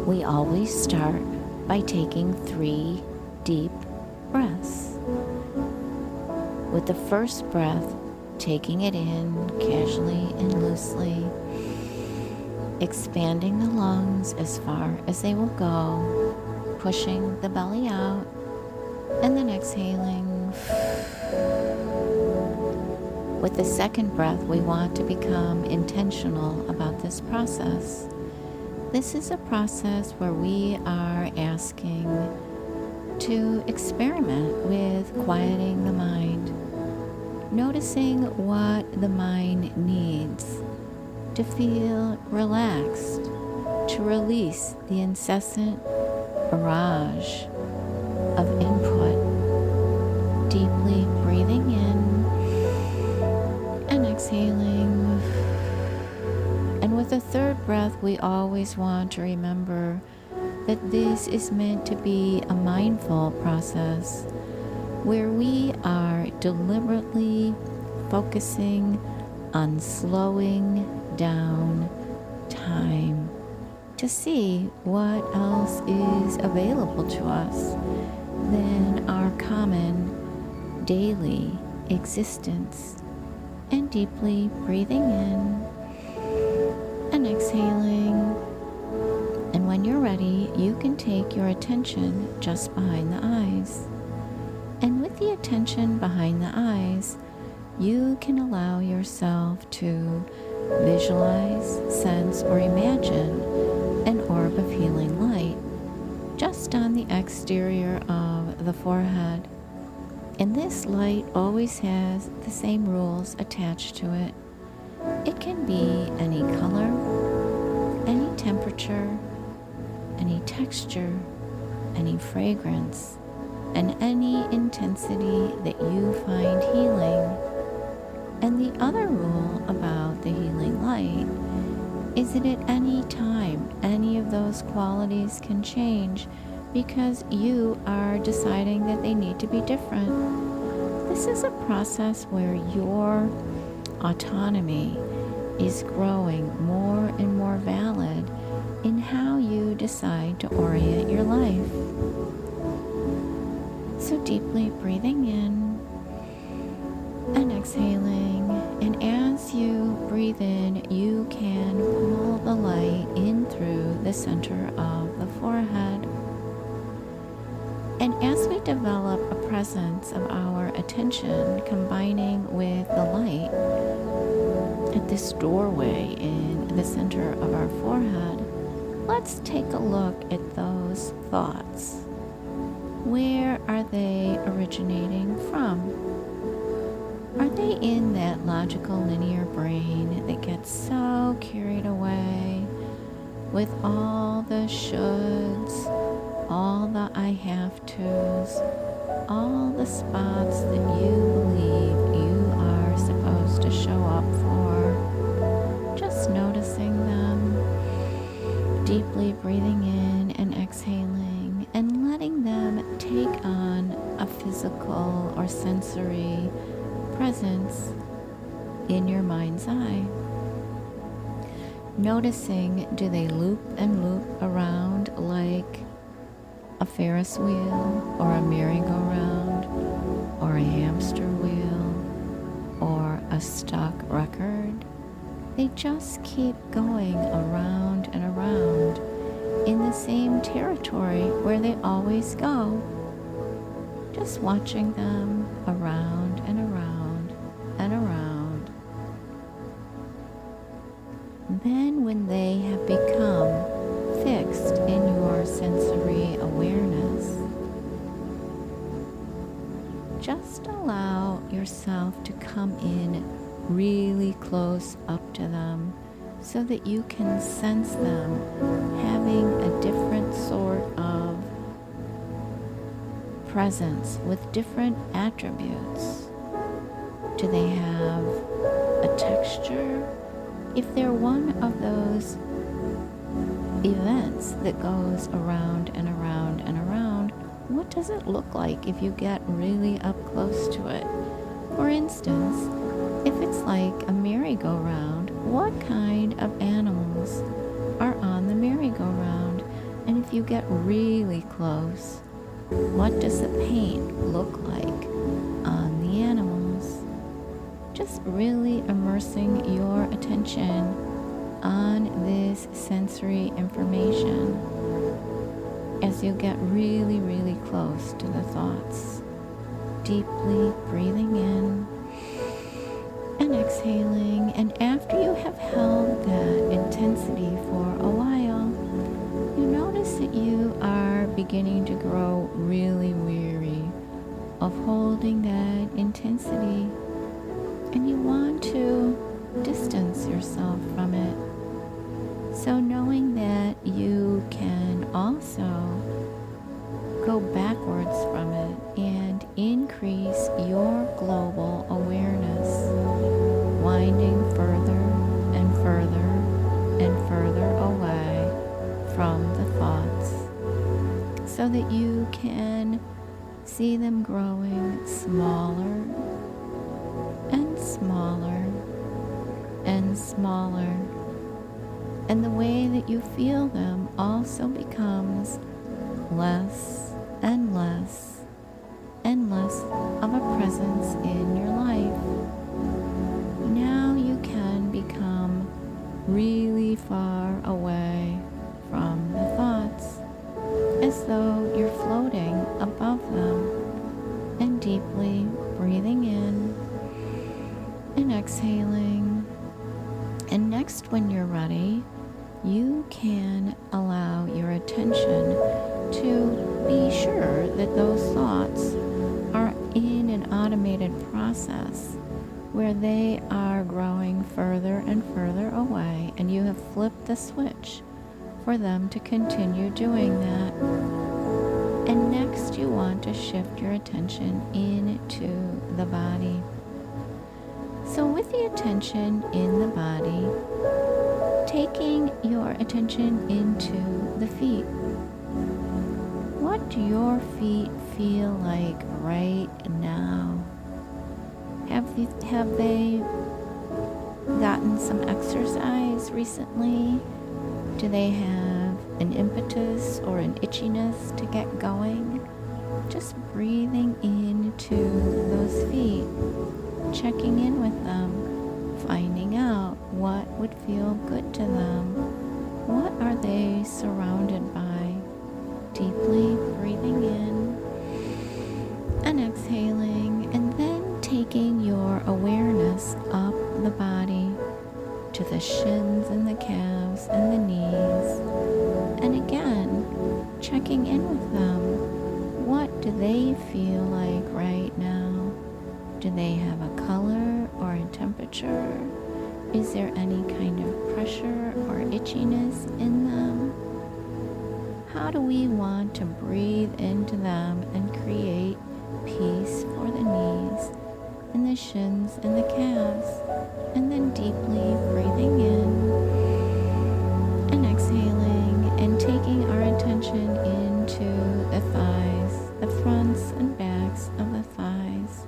We always start by taking 3 deep breaths. With the first breath, taking it in casually and loosely, expanding the lungs as far as they will go, pushing the belly out, and then exhaling. With the second breath, we want to become intentional about this process. This is a process where we are asking to experiment with quieting the mind, noticing what the mind needs to feel relaxed, to release the incessant barrage of input, deeply breathing in and exhaling. And with the third breath, we always want to remember that this is meant to be a mindful process where we are deliberately focusing on slowing down time to see what else is available to us than our common daily existence, and deeply breathing in and exhaling. And when you're ready, you can take your attention just behind the eyes. And with the attention behind the eyes, you can allow yourself to visualize, sense, or imagine an orb of healing light just on the exterior of the forehead. And this light always has the same rules attached to it. It can be any color, any temperature, any texture, any fragrance, and any intensity that you find healing. And the other rule about the healing light is that at any time, any of those qualities can change because you are deciding that they need to be different. This is a process where your autonomy is growing more and more valid in how you decide to orient your life. So deeply breathing in and exhaling, and as you breathe in, you can pull the light in through the center of the forehead. And as we develop a presence of our attention combining with the light at this doorway in the center of our forehead, let's take a look at those thoughts. Where are they originating from? Are they in that logical linear brain that gets so carried away with all the shoulds, all the I have tos, all the spots that you believe you are supposed to show up for? Just noticing them, deeply breathing in and exhaling, and letting them take on a physical or sensory presence in your mind's eye. Noticing, do they loop and loop around like a Ferris wheel or a merry-go-round or a hamster wheel or a stock record? They just keep going around and around in the same territory where they always go. Just watching them around and around and around. Then when they have become fixed in your sensory awareness, just allow yourself to come in really close up to them so that you can sense them having a different sort of presence with different attributes. Do they have a texture? If they're one of those events that goes around and around and around, what does it look like if you get really up close to it? For instance, if it's like a merry-go-round, what kind of animals are on the merry-go-round? you get really close, what does the paint look like on the animals? Just really immersing your attention on this sensory information as you get really, really close to the thoughts. Deeply breathing in and exhaling. And after you have held that intensity for a while, you notice that you are beginning to grow really weary of holding that intensity, and you want to distance yourself from it. So knowing that you can also go backwards from it and increase your global awareness, winding further and further and further away from the thoughts, so that you can see them growing smaller and smaller and smaller. And the way that you feel them also becomes less and less and less of a presence in your life. Now you can become really far away from the thoughts, as though you're floating above them, and deeply breathing in and exhaling. And next, when you're ready, you can allow your attention to be sure that those thoughts are in an automated process where they are growing further and further away, and you have flipped the switch for them to continue doing that. And next, you want to shift your attention into the body. So with the attention in the body, taking your attention into the feet. What do your feet feel like right now? Have they gotten some exercise recently? Do they have an impetus or an itchiness to get going? Just breathing into those feet, checking in with them, finding out what would feel good to them. What are they surrounded by? Deeply breathing in and exhaling, and then taking your awareness up the body to the shins and the calves and the knees. And again, checking in with them. What do they feel like right now? Do they have a color or a temperature? Is there any kind of pressure or itchiness in them? How do we want to breathe into them and create peace for the knees and the shins and the calves? And then deeply breathing in and exhaling, and taking our attention into the thighs, the fronts and backs of the thighs.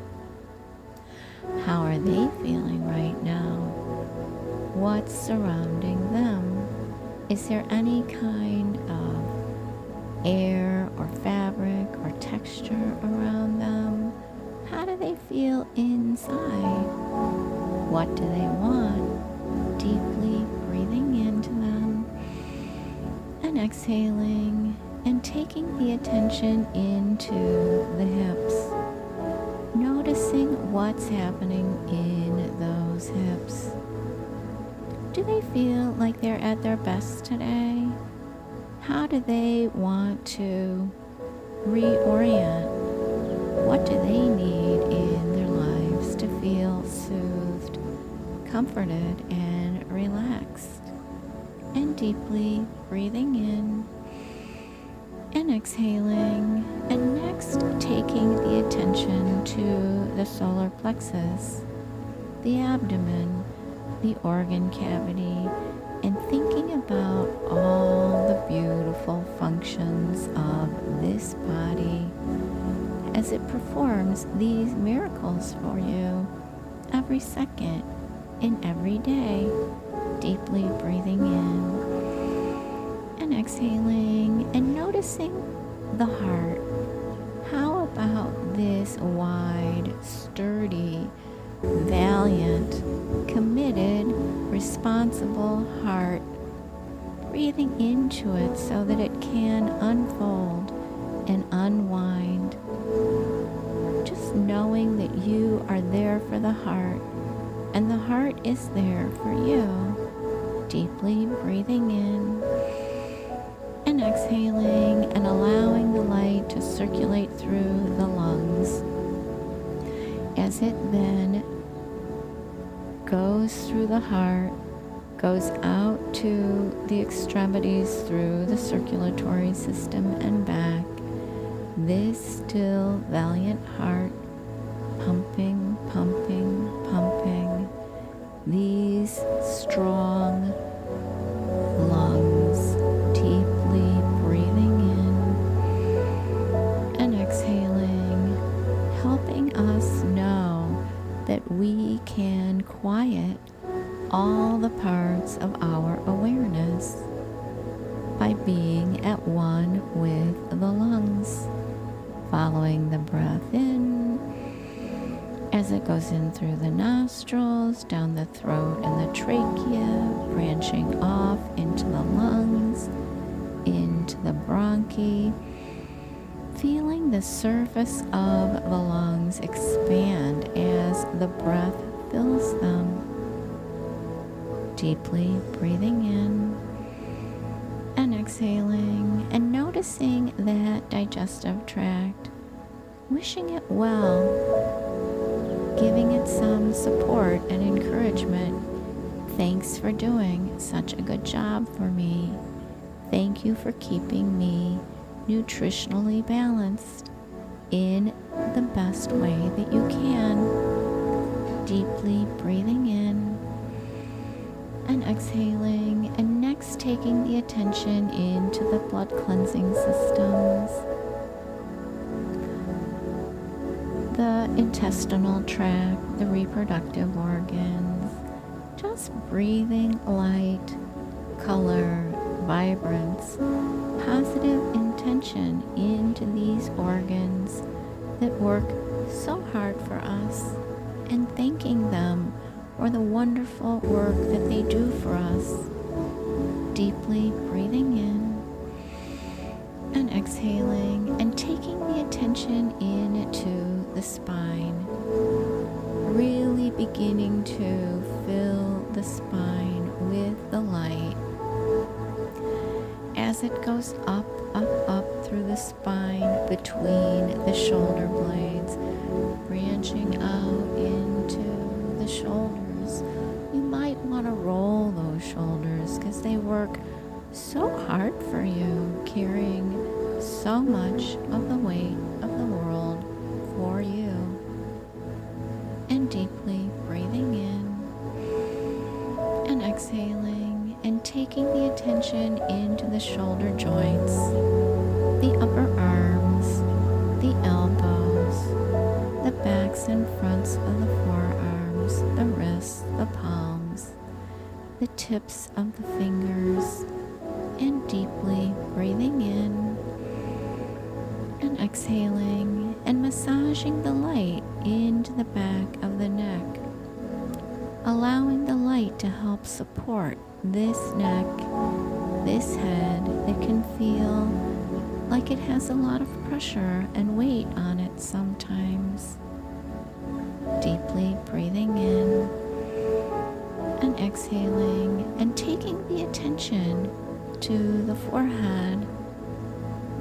How are they feeling right now? What's surrounding them? Is there any kind of air or fabric or texture around them? How do they feel inside? What do they want? Deeply breathing into them and exhaling, and taking the attention into the hips. Noticing what's happening in those hips. Do they feel like they're at their best today? How do they want to reorient? What do they need in their lives to feel soothed, comforted, and relaxed? And deeply breathing in and exhaling, and next taking the attention to the solar plexus, the abdomen, the organ cavity, and thinking about all the beautiful functions of this body as it performs these miracles for you every second in every day. Deeply breathing in and exhaling and noticing the heart. How about this wide, sturdy, valiant, committed, responsible heart? Breathing into it so that it can unfold and unwind. Just knowing that you are there for the heart and the heart is there for you. Deeply breathing in and exhaling and allowing the light to circulate through the lungs as it then goes through the heart, goes out to the extremities through the circulatory system and back. This still valiant heart pumping, pumping, pumping. These strong lungs deeply breathing in and exhaling, helping us know that we can quiet all the parts of our awareness by being at one with the lungs, following the breath in as it goes in through the nostrils, down the throat and the trachea, branching off into the lungs, into the bronchi, feeling the surface of the lungs expand as the breath fills them. Deeply breathing in and exhaling and noticing that digestive tract, wishing it well, giving it some support and encouragement. Thanks for doing such a good job for me. Thank you for keeping me nutritionally balanced in the best way that you can. Deeply breathing in and exhaling, and next taking the attention into the blood cleansing systems, the intestinal tract, the reproductive organs, just breathing light, color, vibrance, positive intention into these organs that work so hard for us, and thanking them for the wonderful work that they do for us. Deeply breathing in and exhaling and taking the attention into the spine, really beginning to fill the spine with the light as it goes up, up, up through the spine between the shoulder blades, branching out into the shoulders. You might want to roll those shoulders because they work so hard for you, carrying so much of the weight of the world for you. And deeply breathing in and exhaling and taking the attention into the shoulder joints, the upper arms, the elbows, the backs and fronts of the forearms, the wrists, the palms, the tips of the fingers, and deeply breathing in and exhaling and massaging the light into the back of the neck, allowing the light to help support this neck, this head that can feel like it has a lot of pressure and weight on it sometimes. Deeply breathing in and exhaling and taking the attention to the forehead,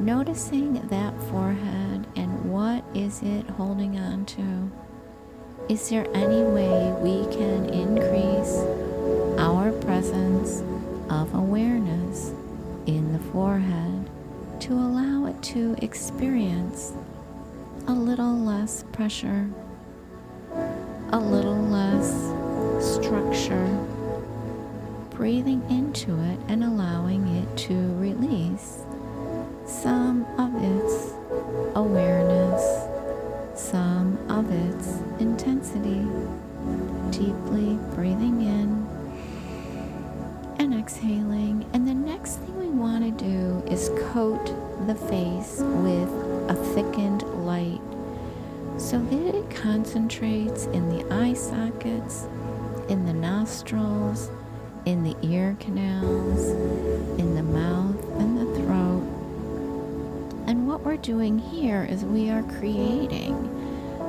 noticing that forehead and what is it holding on to. Is there any way we can increase our presence of awareness in the forehead to allow it to experience a little less pressure, a little less structure, breathing into it and allowing it to release some of its awareness, some of its intensity. Deeply breathing in and exhaling. And the next thing we want to is coat the face with a thickened light so that it concentrates in the eye sockets, in the nostrils, in the ear canals, in the mouth and the throat. And what we're doing here is we are creating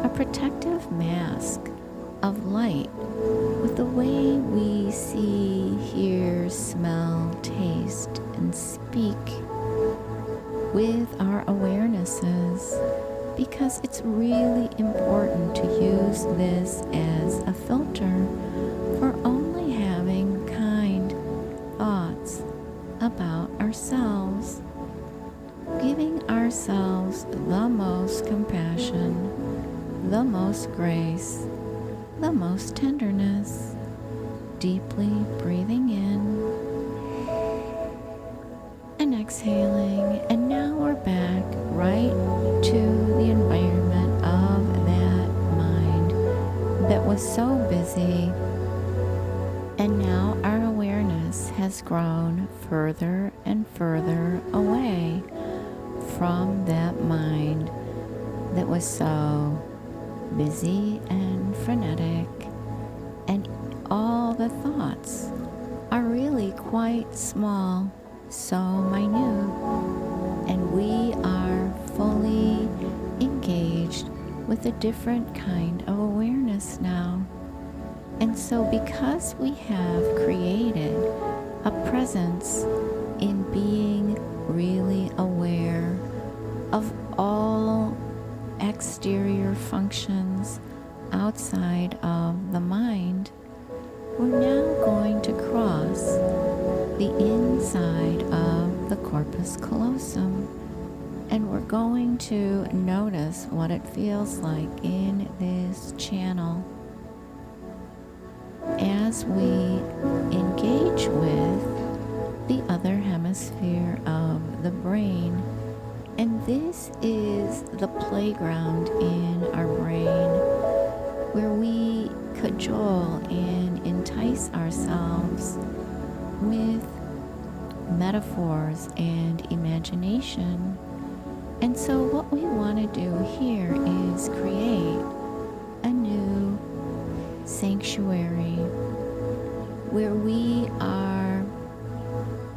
a protective mask of light with the way we see, hear, smell, taste, and speak with our awarenesses, because it's really important to use this as a filter for only having kind thoughts about ourselves, giving ourselves the most compassion, the most grace, the most tenderness, deeply breathing in and exhaling. And now we're back right to the environment of that mind that was so busy. And now our awareness has grown further and further away from that mind that was so busy and frenetic, and all the thoughts are really quite small, so minute, and we are fully engaged with a different kind of awareness now. And so because we have created a presence in being really aware of all exterior functions outside of the mind, we're now going to cross the inside of the corpus callosum, and we're going to notice what it feels like in this channel as we engage with the other hemisphere of the brain. And this is the playground in our brain where we cajole and entice ourselves with metaphors and imagination. And so what we want to do here is create a new sanctuary where we are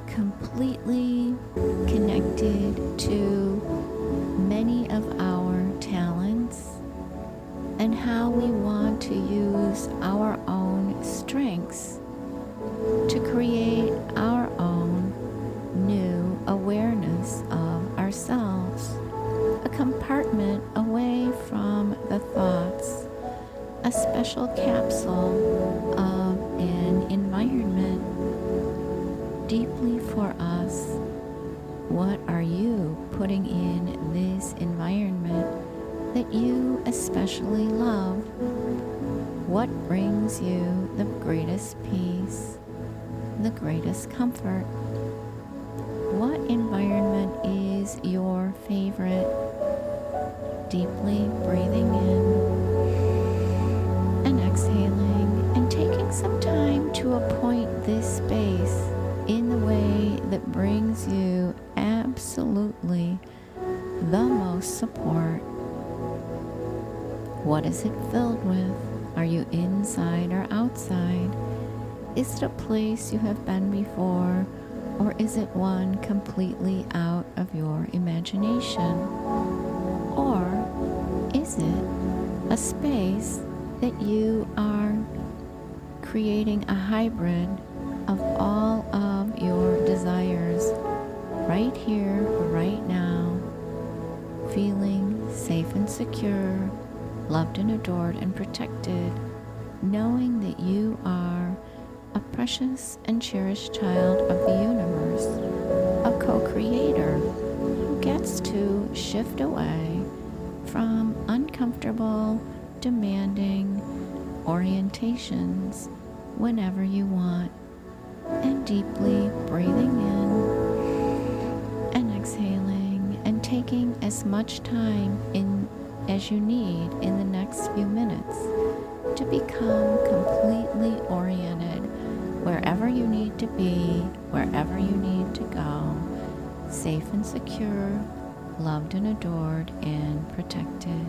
completely connected to many of our talents and how we want to use our own strengths to create our own new awareness of ourselves, a compartment away from the thoughts, a special capsule of an environment deeply for us. What are you putting in this environment that you especially love? What brings you the greatest peace, the greatest comfort? What environment is your favorite? Deeply breathing in and exhaling, and taking some time to appoint this space in the way that brings you absolutely the most support. What is it filled with? Are you inside or outside? Is it a place you have been before, or is it one completely out of your imagination? Or is it a space that you are creating a hybrid of all of your desires right here, right now, feeling safe and secure, loved and adored and protected, knowing that you are a precious and cherished child of the universe, a co-creator who gets to shift away from uncomfortable, demanding orientations whenever you want, and deeply breathing in and exhaling, and taking as much time in as you need in the next few minutes to become completely oriented wherever you need to be, wherever you need to go, safe and secure, loved and adored and protected.